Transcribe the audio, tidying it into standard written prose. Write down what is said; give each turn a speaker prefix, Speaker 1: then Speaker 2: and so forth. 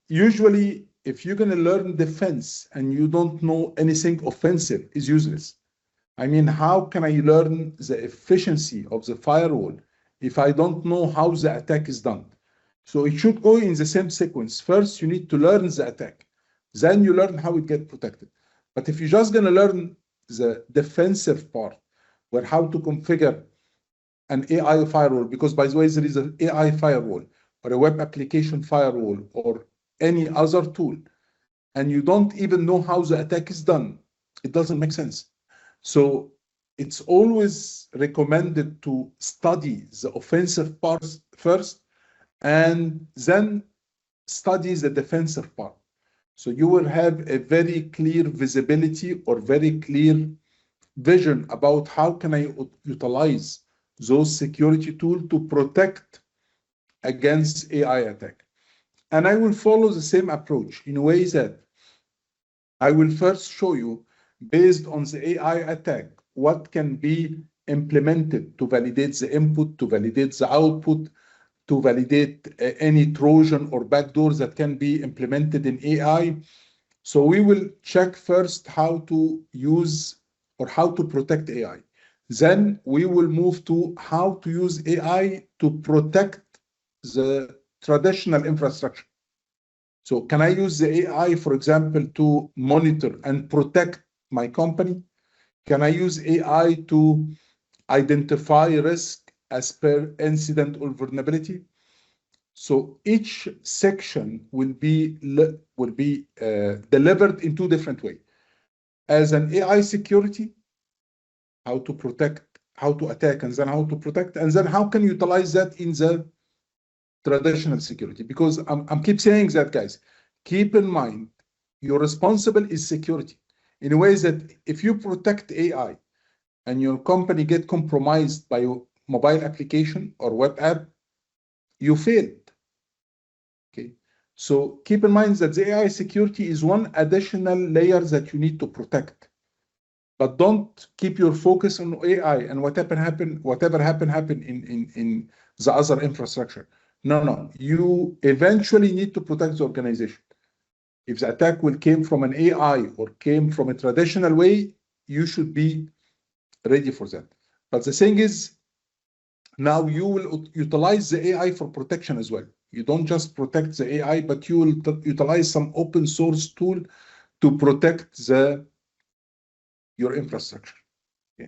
Speaker 1: usually, if you're going to learn defense and you don't know anything offensive, is useless. I mean, how can I learn the efficiency of the firewall if I don't know how the attack is done? So it should go in the same sequence. First, you need to learn the attack. Then you learn how it gets protected. But if you're just going to learn the defensive part, where how to configure an AI firewall, because by the way, there is an AI firewall or a web application firewall or any other tool, and you don't even know how the attack is done, it doesn't make sense. So it's always recommended to study the offensive parts first and then study the defensive part. So you will have a very clear visibility or very clear vision about how can I utilize those security tools to protect against AI attack. And I will follow the same approach in a way that I will first show you, based on the AI attack, what can be implemented to validate the input, to validate the output, to validate any Trojan or backdoors that can be implemented in AI. So we will check first how to use or how to protect AI. Then we will move to how to use AI to protect the traditional infrastructure. So can I use the AI, for example, to monitor and protect my company? Can I use AI to identify risk as per incident or vulnerability? So each section will be delivered in two different ways. As an AI security, how to protect, how to attack, and then how to protect, and then how can you utilize that in the traditional security. Because I'm keep saying that, guys, keep in mind, your responsible is security. In a way that if you protect AI and your company get compromised by your mobile application or web app, you failed. Okay, so keep in mind that the AI security is one additional layer that you need to protect. But don't keep your focus on AI and whatever happen in the other infrastructure. No. You eventually need to protect the organization. If the attack will came from an AI or came from a traditional way, you should be ready for that. But the thing is, now you will utilize the AI for protection as well. You don't just protect the AI, but you will utilize some open source tool to protect your infrastructure.